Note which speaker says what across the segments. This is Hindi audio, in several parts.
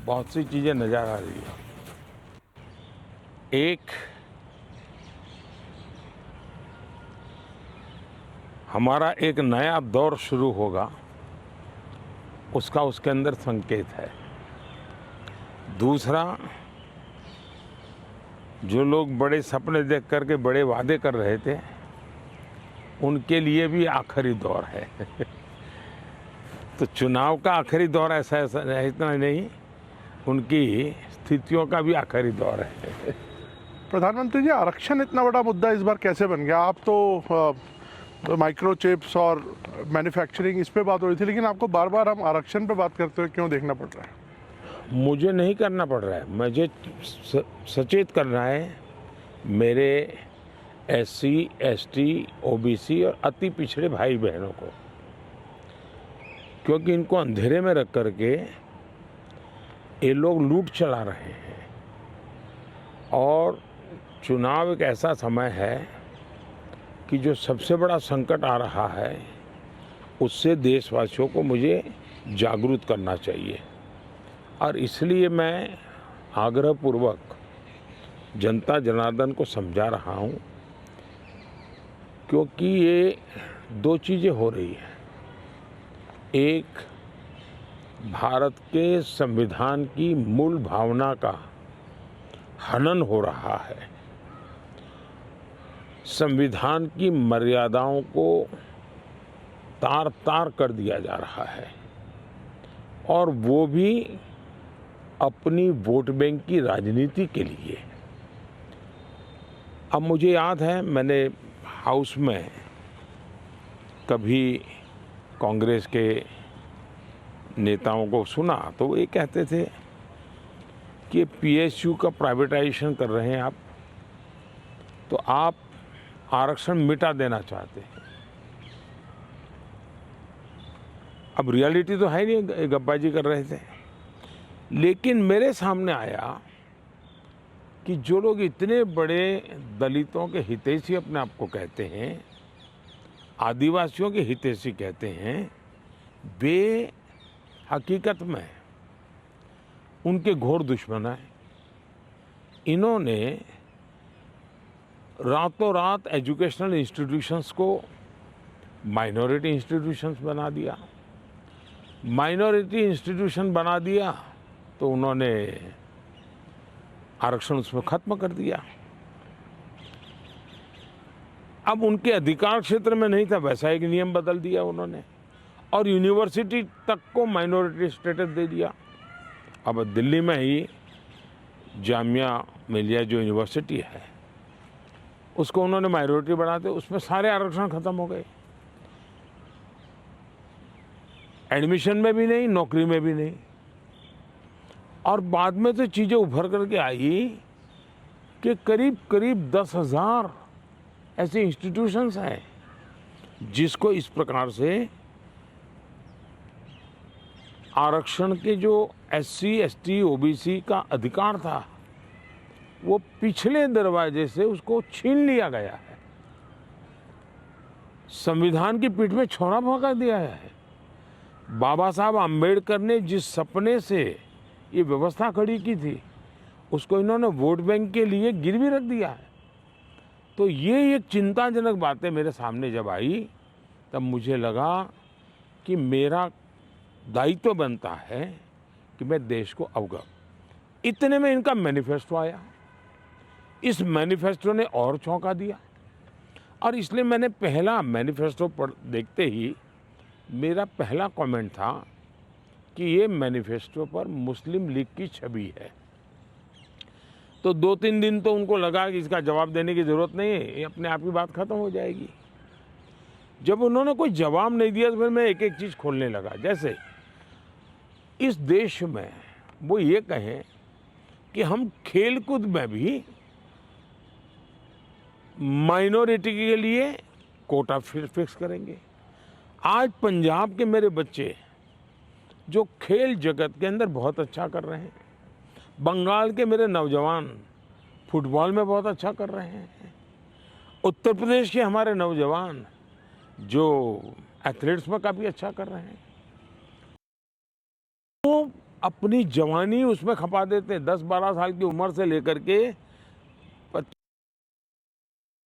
Speaker 1: बहुत सी चीज़ें नज़र आ रही है। एक, हमारा एक नया दौर शुरू होगा, उसका उसके अंदर संकेत है। दूसरा, जो लोग बड़े सपने देख करके बड़े वादे कर रहे थे, उनके लिए भी आखिरी दौर है। तो चुनाव का आखिरी दौर ऐसा इतना नहीं, उनकी स्थितियों का भी आखिरी दौर है।
Speaker 2: प्रधानमंत्री जी, आरक्षण इतना बड़ा मुद्दा इस बार कैसे बन गया? आप तो माइक्रोचिप्स और मैन्युफैक्चरिंग इस पे बात हो रही थी, लेकिन आपको बार बार हम आरक्षण पे बात करते हुए क्यों देखना पड़ रहा है?
Speaker 1: मुझे नहीं करना पड़ रहा है, मुझे सचेत करना है मेरे SC, ST, OBC और अति पिछड़े भाई बहनों को, क्योंकि इनको अंधेरे में रख करके ये लोग लूट चला रहे हैं। और चुनाव एक ऐसा समय है कि जो सबसे बड़ा संकट आ रहा है, उससे देशवासियों को मुझे जागरूक करना चाहिए। और इसलिए मैं आग्रहपूर्वक जनता जनार्दन को समझा रहा हूँ, क्योंकि ये दो चीज़ें हो रही हैं। एक, भारत के संविधान की मूल भावना का हनन हो रहा है, संविधान की मर्यादाओं को तार तार कर दिया जा रहा है, और वो भी अपनी वोट बैंक की राजनीति के लिए। अब मुझे याद है, मैंने हाउस में कभी कांग्रेस के नेताओं को सुना तो वो ये कहते थे कि PSU का प्राइवेटाइजेशन कर रहे हैं आप, तो आप आरक्षण मिटा देना चाहते हैं। अब रियलिटी तो है नहीं, गप्पाजी कर रहे थे। लेकिन मेरे सामने आया कि जो लोग इतने बड़े दलितों के हितैषी अपने आप को कहते हैं, आदिवासियों के हितैषी कहते हैं, वे हकीकत में उनके घोर दुश्मन हैं। इन्होंने रातों रात एजुकेशनल इंस्टीट्यूशंस को माइनॉरिटी इंस्टीट्यूशंस बना दिया। माइनॉरिटी इंस्टीट्यूशन बना दिया तो उन्होंने आरक्षण उसमें खत्म कर दिया। अब उनके अधिकार क्षेत्र में नहीं था, वैसा एक नियम बदल दिया उन्होंने, और यूनिवर्सिटी तक को माइनॉरिटी स्टेटस दे दिया। अब दिल्ली में ही जामिया मिलिया जो यूनिवर्सिटी है, उसको उन्होंने माइनॉरिटी बनाते, उसमें सारे आरक्षण खत्म हो गए। एडमिशन में भी नहीं, नौकरी में भी नहीं। और बाद में तो चीज़ें उभर करके आई कि करीब करीब 10,000 ऐसे इंस्टीट्यूशंस हैं जिसको इस प्रकार से आरक्षण के जो SC, ST, OBC का अधिकार था, वो पिछले दरवाजे से उसको छीन लिया गया है। संविधान की पीठ में छुरा भोंका दिया है। बाबा साहब आम्बेडकर ने जिस सपने से ये व्यवस्था खड़ी की थी, उसको इन्होंने वोट बैंक के लिए गिरवी रख दिया है। तो ये एक चिंताजनक बातें मेरे सामने जब आई, तब मुझे लगा कि मेरा दायित्व बनता है कि मैं देश को अवगत। इतने में इनका मैनिफेस्टो आया। इस मैनिफेस्टो ने और चौंका दिया, और इसलिए मैंने पहला मैनिफेस्टो देखते ही मेरा पहला कमेंट था कि ये मैनिफेस्टो पर मुस्लिम लीग की छवि है। तो 2-3 दिन तो उनको लगा कि इसका जवाब देने की ज़रूरत नहीं है, ये अपने आप की बात खत्म हो जाएगी। जब उन्होंने कोई जवाब नहीं दिया तो फिर मैं एक एक चीज़ खोलने लगा। जैसे इस देश में वो ये कहें कि हम खेलकूद में भी माइनॉरिटी के लिए कोटा फिक्स करेंगे। आज पंजाब के मेरे बच्चे जो खेल जगत के अंदर बहुत अच्छा कर रहे हैं, बंगाल के मेरे नौजवान फुटबॉल में बहुत अच्छा कर रहे हैं, उत्तर प्रदेश के हमारे नौजवान जो एथलीट्स में काफ़ी अच्छा कर रहे हैं, वो अपनी जवानी उसमें खपा देते हैं। 10-12 साल की उम्र से लेकर के 25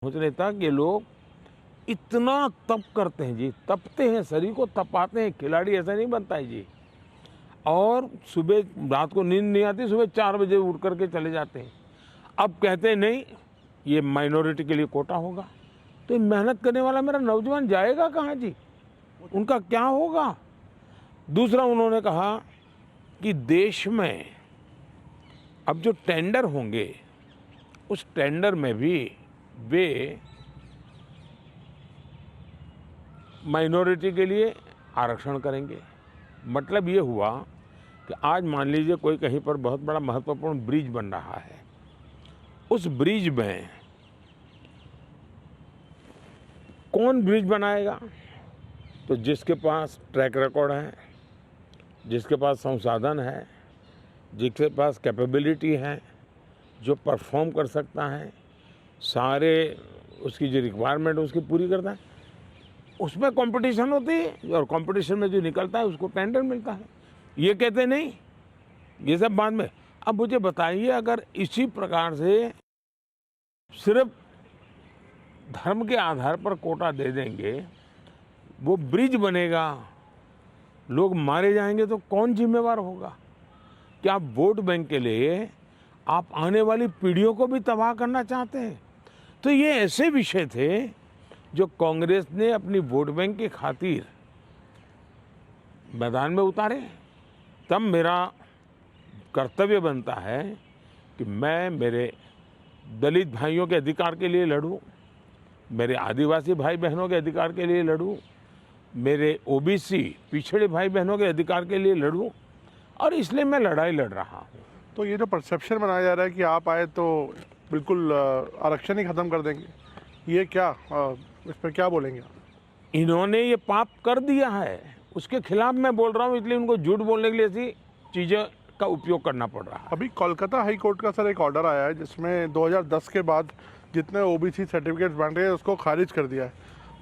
Speaker 1: सोचने तक ये लोग इतना तप करते हैं जी, तपते हैं, शरीर को तपाते हैं। खिलाड़ी ऐसा नहीं बनता है जी। और सुबह रात को नींद नहीं आती, सुबह 4 बजे उठ करके चले जाते हैं। अब कहते हैं नहीं, ये माइनॉरिटी के लिए कोटा होगा, तो मेहनत करने वाला मेरा नौजवान जाएगा कहाँ जी? उनका क्या होगा? दूसरा उन्होंने कहा कि देश में अब जो टेंडर होंगे, उस टेंडर में भी वे माइनॉरिटी के लिए आरक्षण करेंगे। मतलब ये हुआ कि आज मान लीजिए कोई कहीं पर बहुत बड़ा महत्वपूर्ण ब्रिज बन रहा है, उस ब्रिज में कौन ब्रिज बनाएगा? तो जिसके पास ट्रैक रिकॉर्ड है, जिसके पास संसाधन है, जिसके पास कैपेबिलिटी है, जो परफॉर्म कर सकता है, सारे उसकी जो रिक्वायरमेंट है उसकी पूरी करता है, उसमें कंपटीशन होती है और कंपटीशन में जो निकलता है उसको टेंडर मिलता है। ये कहते नहीं, ये सब बाद में। अब मुझे बताइए, अगर इसी प्रकार से सिर्फ धर्म के आधार पर कोटा दे देंगे, वो ब्रिज बनेगा, लोग मारे जाएंगे, तो कौन जिम्मेवार होगा? क्या आप वोट बैंक के लिए आप आने वाली पीढ़ियों को भी तबाह करना चाहते हैं? तो ये ऐसे विषय थे जो कांग्रेस ने अपनी वोट बैंक की खातिर मैदान में उतारे। तब मेरा कर्तव्य बनता है कि मैं मेरे दलित भाइयों के अधिकार के लिए लड़ूं, मेरे आदिवासी भाई बहनों के अधिकार के लिए लड़ूं, मेरे ओबीसी पिछड़े भाई बहनों के अधिकार के लिए लड़ूं, और इसलिए मैं लड़ाई लड़ रहा हूं।
Speaker 2: तो ये जो परसेप्शन बनाया जा रहा है कि आप आए तो बिल्कुल आरक्षण ही खत्म कर देंगे, ये क्या, इस पर क्या बोलेंगे आप?
Speaker 1: इन्होंने ये पाप कर दिया है, उसके खिलाफ मैं बोल रहा हूँ, इसलिए उनको झूठ बोलने के लिए ऐसी चीज़ें का उपयोग करना पड़ रहा है।
Speaker 2: अभी कोलकाता हाई कोर्ट का सर एक ऑर्डर आया है जिसमें 2010 के बाद जितने ओबीसी सर्टिफिकेट्स बन रहे हैं उसको खारिज कर दिया है।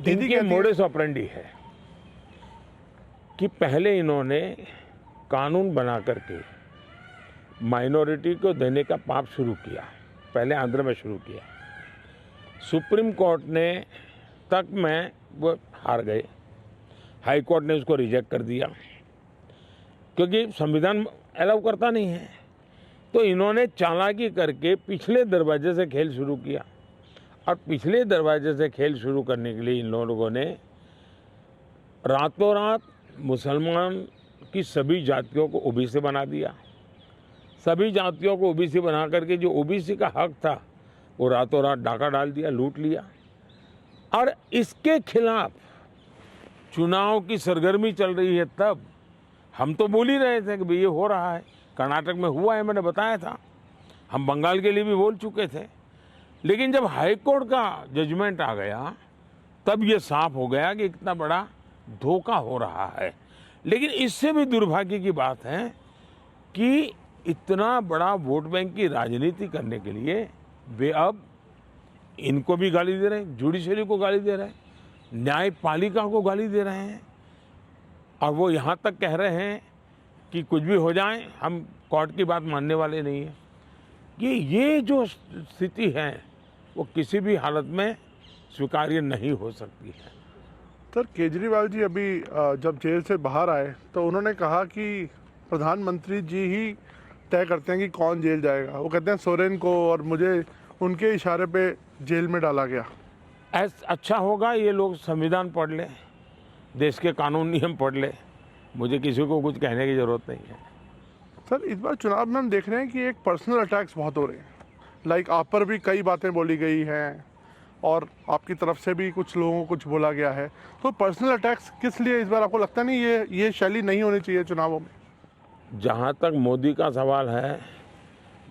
Speaker 2: दीदी
Speaker 1: इनके मोडस ऑपरेंडी है कि पहले इन्होंने कानून बना करके माइनॉरिटी को देने का पाप शुरू किया, पहले आंध्र में शुरू किया। सुप्रीम कोर्ट ने तक में वो हार गए, हाई कोर्ट ने उसको रिजेक्ट कर दिया क्योंकि संविधान अलाउ करता नहीं है। तो इन्होंने चालाकी करके पिछले दरवाजे से खेल शुरू किया, और पिछले दरवाजे से खेल शुरू करने के लिए इन लोगों ने रातों रात मुसलमान की सभी जातियों को ओबीसी बना दिया। सभी जातियों को ओबीसी बना करके जो ओबीसी का हक था वो रातों रात डाका डाल दिया, लूट लिया। और इसके खिलाफ चुनाव की सरगर्मी चल रही है। तब हम तो बोल ही रहे थे कि भाई ये हो रहा है, कर्नाटक में हुआ है, मैंने बताया था, हम बंगाल के लिए भी बोल चुके थे। लेकिन जब हाई कोर्ट का जजमेंट आ गया तब ये साफ हो गया कि इतना बड़ा धोखा हो रहा है। लेकिन इससे भी दुर्भाग्य की बात है कि इतना बड़ा वोट बैंक की राजनीति करने के लिए वे अब इनको भी गाली दे रहे हैं, जुडिशरी को गाली दे रहे हैं, न्यायपालिका को गाली दे रहे हैं, और वो यहाँ तक कह रहे हैं कि कुछ भी हो जाए हम कोर्ट की बात मानने वाले नहीं हैं। ये जो स्थिति है वो किसी भी हालत में स्वीकार्य नहीं हो सकती है।
Speaker 2: सर केजरीवाल जी अभी जब जेल से बाहर आए तो उन्होंने कहा कि प्रधानमंत्री जी ही तय करते हैं कि कौन जेल जाएगा। वो कहते हैं सोरेन को, और मुझे उनके इशारे पे जेल में डाला गया।
Speaker 1: अच्छा होगा ये लोग संविधान पढ़ ले, देश के कानून नियम पढ़ ले, मुझे किसी को कुछ कहने की ज़रूरत नहीं है।
Speaker 2: सर इस बार चुनाव में हम देख रहे हैं कि एक पर्सनल अटैक्स बहुत हो रहे हैं, लाइक आप पर भी कई बातें बोली गई हैं और आपकी तरफ से भी कुछ लोगों को कुछ बोला गया है। तो पर्सनल अटैक्स किस लिए इस बार, आपको लगता नहीं ये शैली नहीं होनी चाहिए चुनावों में?
Speaker 1: जहाँ तक मोदी का सवाल है,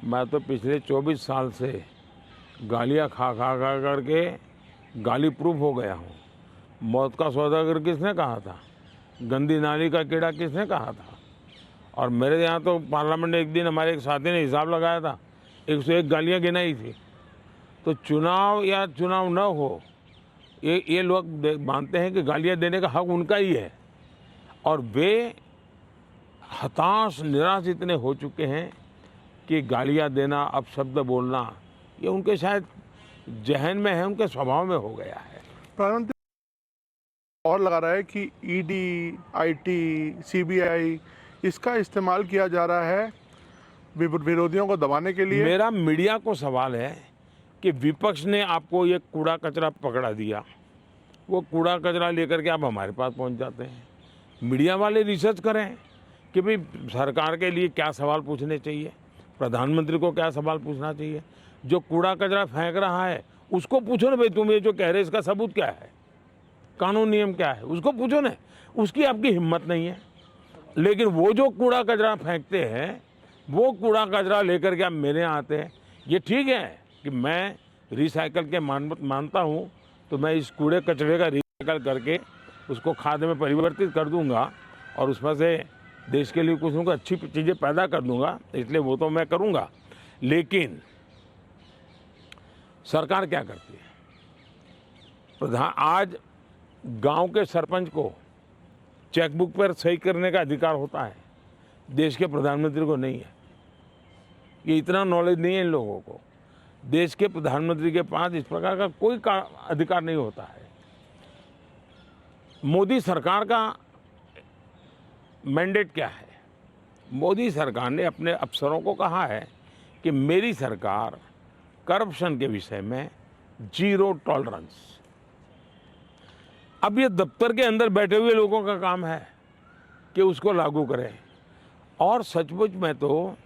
Speaker 1: मैं तो पिछले 24 साल से गालियाँ खा करके गाली प्रूफ हो गया हूँ। मौत का सौदागर किसने कहा था? गंदी नाली का कीड़ा किसने कहा था? और मेरे यहाँ तो पार्लियामेंट में एक दिन हमारे एक साथी ने हिसाब लगाया था, 101 गालियाँ गिनाई थी। तो चुनाव या चुनाव न हो, ये लोग मानते हैं कि गालियाँ देने का हक उनका ही है, और वे हताश निराश इतने हो चुके हैं कि गालियां देना, अपशब्द बोलना, ये उनके शायद जहन में है, उनके स्वभाव में हो गया है।
Speaker 2: प्रधानमंत्री और लगा रहा है कि ईडी, आईटी, सीबीआई इसका इस्तेमाल किया जा रहा है विरोधियों को दबाने के लिए।
Speaker 1: मेरा मीडिया को सवाल है कि विपक्ष ने आपको ये कूड़ा कचरा पकड़ा दिया, वो कूड़ा कचरा लेकर के आप हमारे पास पहुंच जाते हैं। मीडिया वाले रिसर्च करें कि भाई सरकार के लिए क्या सवाल पूछने चाहिए, प्रधानमंत्री को क्या सवाल पूछना चाहिए। जो कूड़ा कचरा फेंक रहा है उसको पूछो ना, भाई तुम ये जो कह रहे इसका सबूत क्या है, कानून नियम क्या है, उसको पूछो ना। उसकी आपकी हिम्मत नहीं है। लेकिन वो जो कूड़ा कचरा फेंकते हैं, वो कूड़ा कचरा लेकर के आप मेरे यहाँ आते हैं। ये ठीक है कि मैं रिसाइकल के मानता हूँ, तो मैं इस कूड़े कचरे का रिसाइकल करके उसको खाद में परिवर्तित कर दूंगा और उसमें से देश के लिए कुछ न कुछ अच्छी चीज़ें पैदा कर दूंगा, इसलिए वो तो मैं करूंगा। लेकिन सरकार क्या करती है? आज गांव के सरपंच को चेकबुक पर सही करने का अधिकार होता है, देश के प्रधानमंत्री को नहीं है। ये इतना नॉलेज नहीं है इन लोगों को। देश के प्रधानमंत्री के पास इस प्रकार का कोई अधिकार नहीं होता है। मोदी सरकार का मैंडेट क्या है? मोदी सरकार ने अपने अफसरों को कहा है कि मेरी सरकार करप्शन के विषय में जीरो टॉलरेंस। अब ये दफ्तर के अंदर बैठे हुए लोगों का काम है कि उसको लागू करें। और सचमुच में तो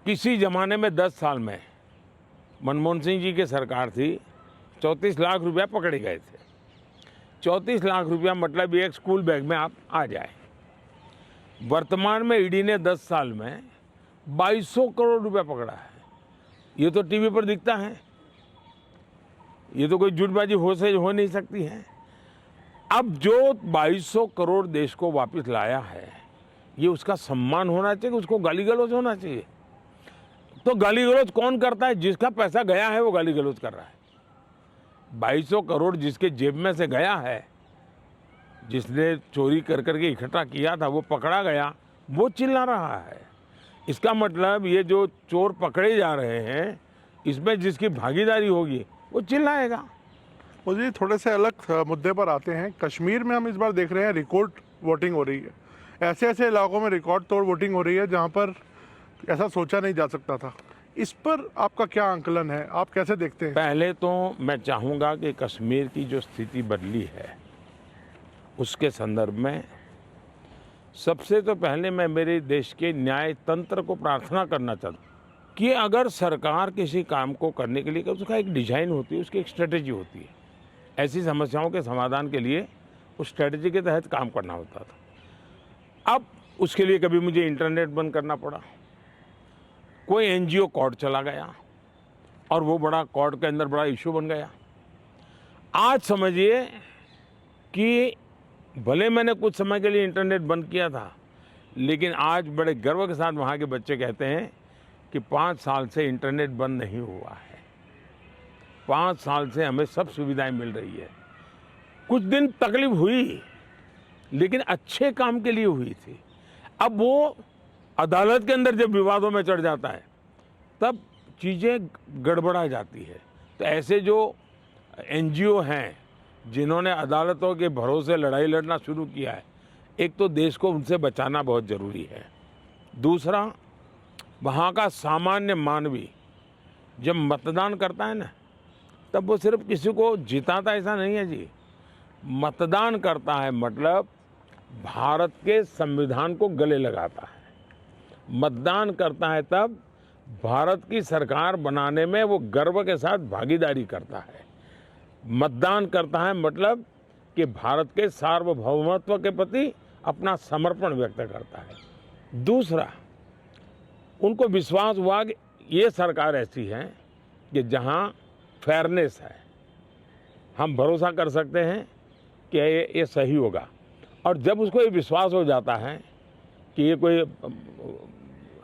Speaker 1: किसी ज़माने में 10 साल में मनमोहन सिंह जी की सरकार थी, 34 लाख रुपया पकड़े गए थे। 34 लाख रुपया मतलब एक स्कूल बैग में आप आ जाए। वर्तमान में ईडी ने 10 साल में 2200 करोड़ रुपया पकड़ा है। ये तो टीवी पर दिखता है, ये तो कोई झूठबाजी हो नहीं सकती है। अब जो 2200 करोड़ देश को वापस लाया है, ये उसका सम्मान होना चाहिए, उसको गाली गलौज होना चाहिए। तो गाली गलौज कौन करता है? जिसका पैसा गया है वो गाली गलौज कर रहा है। 2200 करोड़ जिसके जेब में से गया है, जिसने चोरी कर करके इकट्ठा किया था, वो पकड़ा गया, वो चिल्ला रहा है। इसका मतलब ये जो चोर पकड़े जा रहे हैं, इसमें जिसकी भागीदारी होगी वो चिल्लाएगा।
Speaker 2: मुझे थोड़े से अलग मुद्दे पर आते हैं। कश्मीर में हम इस बार देख रहे हैं रिकॉर्ड वोटिंग हो रही है। ऐसे ऐसे इलाकों में रिकॉर्ड तोड़ वोटिंग हो रही है जहां पर ऐसा सोचा नहीं जा सकता था। इस पर आपका क्या आंकलन है, आप कैसे देखते हैं?
Speaker 1: पहले तो मैं चाहूँगा कि कश्मीर की जो स्थिति बदली है उसके संदर्भ में सबसे तो पहले मैं मेरे देश के न्याय तंत्र को प्रार्थना करना चाहता हूँ कि अगर सरकार किसी काम को करने के लिए, उसका एक डिजाइन होती है, उसकी एक स्ट्रेटेजी होती है। ऐसी समस्याओं के समाधान के लिए उस स्ट्रेटेजी के तहत काम करना होता था। अब उसके लिए कभी मुझे इंटरनेट बंद करना पड़ा, कोई एनजीओ कोर्ट चला गया और वो बड़ा कोर्ट के अंदर बड़ा इशू बन गया। आज समझिए कि भले मैंने कुछ समय के लिए इंटरनेट बंद किया था, लेकिन आज बड़े गर्व के साथ वहाँ के बच्चे कहते हैं कि 5 साल से इंटरनेट बंद नहीं हुआ है, 5 साल से हमें सब सुविधाएं मिल रही है। कुछ दिन तकलीफ हुई, लेकिन अच्छे काम के लिए हुई थी। अब वो अदालत के अंदर जब विवादों में चढ़ जाता है, तब चीज़ें गड़बड़ा जाती है। तो ऐसे जो एनजीओ हैं जिन्होंने अदालतों के भरोसे लड़ाई लड़ना शुरू किया है, एक तो देश को उनसे बचाना बहुत ज़रूरी है। दूसरा, वहाँ का सामान्य मानवी जब मतदान करता है ना, तब वो सिर्फ किसी को जिताता ऐसा नहीं है जी। मतदान करता है मतलब भारत के संविधान को गले लगाता है। मतदान करता है तब भारत की सरकार बनाने में वो गर्व के साथ भागीदारी करता है। मतदान करता है मतलब कि भारत के सार्वभौमत्व के प्रति अपना समर्पण व्यक्त करता है। दूसरा, उनको विश्वास हुआ कि ये सरकार ऐसी है कि जहाँ फेयरनेस है, हम भरोसा कर सकते हैं कि ये सही होगा। और जब उसको ये विश्वास हो जाता है कि ये कोई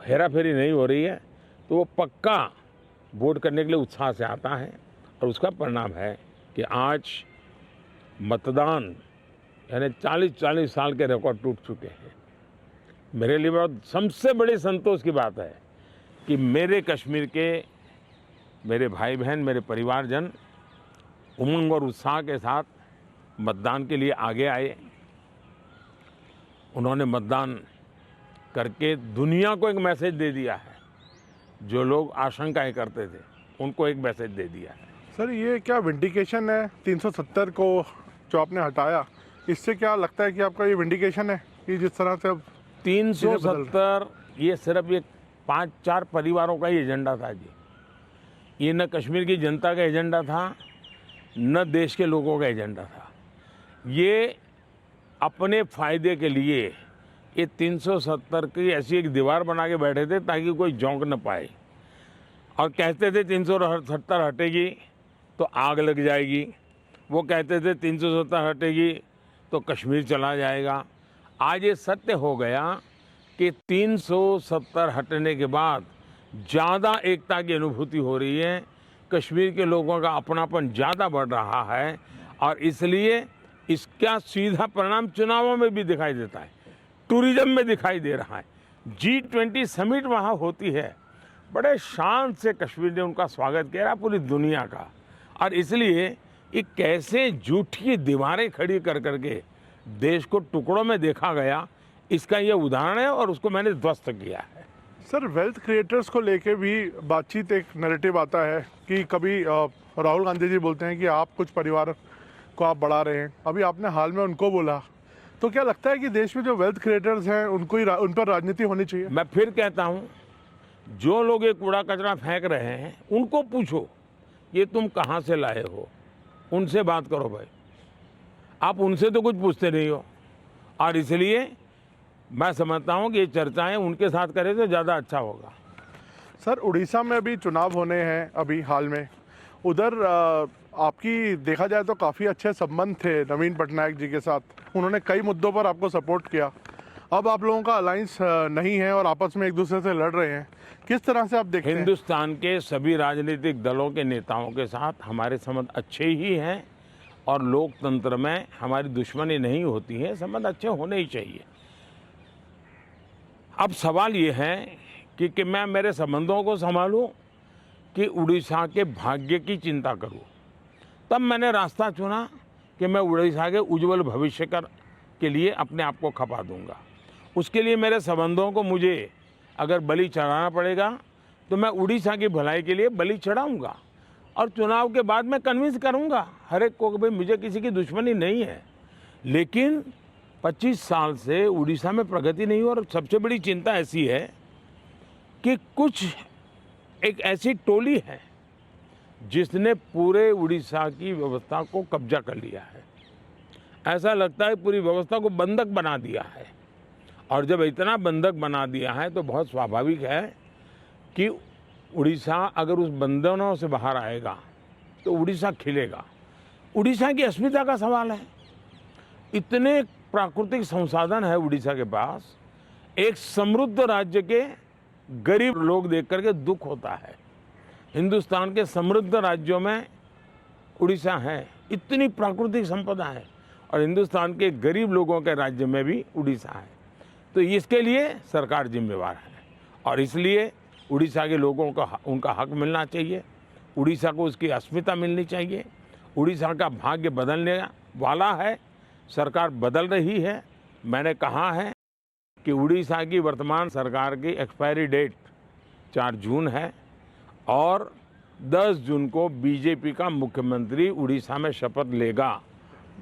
Speaker 1: हेरा फेरी नहीं हो रही है, तो वो पक्का वोट करने के लिए उत्साह से आता है। और उसका परिणाम है कि आज मतदान यानी 40-40 साल के रिकॉर्ड टूट चुके हैं। मेरे लिए बहुत सबसे बड़ी संतोष की बात है कि मेरे कश्मीर के मेरे भाई बहन, मेरे परिवारजन उमंग और उत्साह के साथ मतदान के लिए आगे आए। उन्होंने मतदान करके दुनिया को एक मैसेज दे दिया है। जो लोग आशंकाएं करते थे उनको एक मैसेज दे दिया है।
Speaker 2: सर, ये क्या विंडिकेशन है 370 को जो आपने हटाया, इससे क्या लगता है कि आपका ये विंडिकेशन है कि जिस तरह से अब
Speaker 1: 370 ये सिर्फ एक 5-4 परिवारों का ही एजेंडा था जी। ये न कश्मीर की जनता का एजेंडा था, न देश के लोगों का एजेंडा था। ये अपने फायदे के लिए ये 370 की ऐसी एक दीवार बना के बैठे थे ताकि कोई झोंक न पाए, और कहते थे 370 हटेगी तो आग लग जाएगी। वो कहते थे 370 हटेगी तो कश्मीर चला जाएगा। आज ये सत्य हो गया कि 370 हटने के बाद ज़्यादा एकता की अनुभूति हो रही है, कश्मीर के लोगों का अपनापन ज़्यादा बढ़ रहा है, और इसलिए इसका सीधा परिणाम चुनावों में भी दिखाई देता है, टूरिज्म में दिखाई दे रहा है। G20 समिट वहाँ होती है, बड़े शान से कश्मीर ने उनका स्वागत किया पूरी दुनिया का, और इसलिए ये कैसे झूठी दीवारें खड़ी कर करके देश को टुकड़ों में देखा गया, इसका ये उदाहरण है, और उसको मैंने ध्वस्त किया है।
Speaker 2: सर, वेल्थ क्रिएटर्स को लेके भी बातचीत, एक नैरेटिव आता है कि कभी राहुल गांधी जी बोलते हैं कि आप कुछ परिवार को आप बढ़ा रहे हैं, अभी आपने हाल में उनको बोला, तो क्या लगता है कि देश में जो वेल्थ क्रिएटर्स हैं उनको ही उन पर राजनीति होनी चाहिए?
Speaker 1: मैं फिर कहता हूँ, जो लोग ये कूड़ा कचरा फेंक रहे हैं उनको पूछो ये तुम कहाँ से लाए हो, उनसे बात करो भाई। आप उनसे तो कुछ पूछते नहीं हो, और इसलिए मैं समझता हूँ कि ये चर्चाएं उनके साथ करें तो ज़्यादा अच्छा होगा।
Speaker 2: सर, उड़ीसा में भी चुनाव होने हैं अभी हाल में, उधर आपकी देखा जाए तो काफ़ी अच्छे संबंध थे नवीन पटनायक जी के साथ, उन्होंने कई मुद्दों पर आपको सपोर्ट किया। अब आप लोगों का अलायंस नहीं है और आपस में एक दूसरे से लड़ रहे हैं, किस तरह से आप देखते हैं?
Speaker 1: हिंदुस्तान के सभी राजनीतिक दलों के नेताओं के साथ हमारे संबंध अच्छे ही हैं, और लोकतंत्र में हमारी दुश्मनी नहीं होती है, संबंध अच्छे होने ही चाहिए। अब सवाल ये है कि मैं मेरे संबंधों को संभालूं कि उड़ीसा के भाग्य की चिंता करूं। तब मैंने रास्ता चुना कि मैं उड़ीसा के उज्जवल भविष्य के लिए अपने आप को खपा दूंगा। उसके लिए मेरे संबंधों को मुझे अगर बलि चढ़ाना पड़ेगा तो मैं उड़ीसा की भलाई के लिए बलि चढ़ाऊंगा, और चुनाव के बाद मैं कन्विंस करूंगा हर एक को कि भाई मुझे किसी की दुश्मनी नहीं है, लेकिन 25 साल से उड़ीसा में प्रगति नहीं हो, और सबसे बड़ी चिंता ऐसी है कि कुछ एक ऐसी टोली है जिसने पूरे उड़ीसा की व्यवस्था को कब्जा कर लिया है। ऐसा लगता है पूरी व्यवस्था को बंधक बना दिया है, और जब इतना बंधक बना दिया है तो बहुत स्वाभाविक है कि उड़ीसा अगर उस बंधनों से बाहर आएगा तो उड़ीसा खिलेगा। उड़ीसा की अस्मिता का सवाल है। इतने प्राकृतिक संसाधन है उड़ीसा के पास, एक समृद्ध राज्य के गरीब लोग देख करके दुख होता है। हिंदुस्तान के समृद्ध राज्यों में उड़ीसा है, इतनी प्राकृतिक संपदा है, और हिंदुस्तान के गरीब लोगों के राज्य में भी उड़ीसा है। तो इसके लिए सरकार जिम्मेवार है, और इसलिए उड़ीसा के लोगों को उनका हक मिलना चाहिए, उड़ीसा को उसकी अस्मिता मिलनी चाहिए। उड़ीसा का भाग्य बदलने वाला है, सरकार बदल रही है। मैंने कहा है कि उड़ीसा की वर्तमान सरकार की एक्सपायरी डेट 4 जून है, और 10 जून को बीजेपी का मुख्यमंत्री उड़ीसा में शपथ लेगा।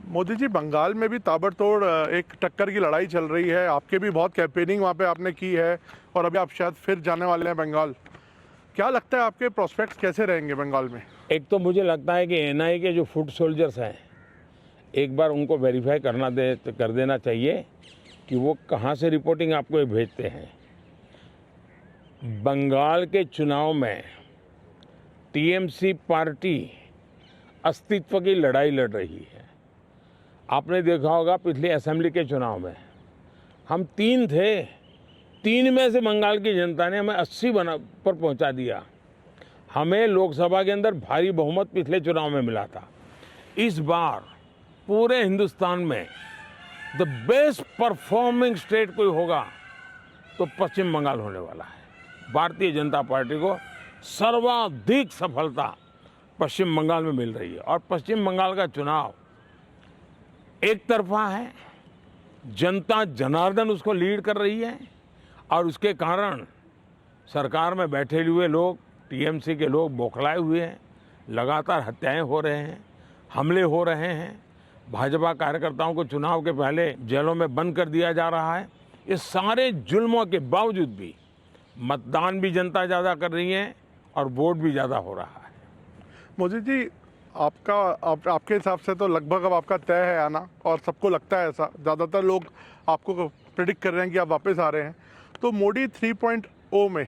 Speaker 2: मोदी जी, बंगाल में भी ताबड़तोड़ एक टक्कर की लड़ाई चल रही है, आपके भी बहुत कैंपेनिंग वहाँ पे आपने की है, और अभी आप शायद फिर जाने वाले हैं बंगाल। क्या लगता है आपके प्रोस्पेक्ट्स कैसे रहेंगे बंगाल में?
Speaker 1: एक तो मुझे लगता है कि एनआईए के जो फुट सोल्जर्स हैं, एक बार उनको वेरीफाई कर देना चाहिए कि वो कहाँ से रिपोर्टिंग आपको भेजते हैं। बंगाल के चुनाव में टीएमसी पार्टी अस्तित्व की लड़ाई लड़ रही है। आपने देखा होगा पिछले असेंबली के चुनाव में हम 3 थे, 3 में से बंगाल की जनता ने हमें 80 पर पहुंचा दिया। हमें लोकसभा के अंदर भारी बहुमत पिछले चुनाव में मिला था। इस बार पूरे हिंदुस्तान में द बेस्ट परफॉर्मिंग स्टेट कोई होगा तो पश्चिम बंगाल होने वाला है। भारतीय जनता पार्टी को सर्वाधिक सफलता पश्चिम बंगाल में मिल रही है और पश्चिम बंगाल का चुनाव एक तरफा है, जनता जनार्दन उसको लीड कर रही है और उसके कारण सरकार में बैठे हुए लोग, टीएमसी के लोग बौखलाए हुए हैं, लगातार हत्याएं हो रहे हैं, हमले हो रहे हैं, भाजपा कार्यकर्ताओं को चुनाव के पहले जेलों में बंद कर दिया जा रहा है। इस सारे जुल्मों के बावजूद भी मतदान भी जनता ज़्यादा कर रही है और वोट भी ज़्यादा हो रहा है।
Speaker 2: मोदी जी, आपके हिसाब से तो लगभग अब आपका तय है आना, और सबको लगता है ऐसा, ज़्यादातर लोग आपको प्रेडिक्ट कर रहे हैं कि आप वापस आ रहे हैं। तो मोदी 3.0 में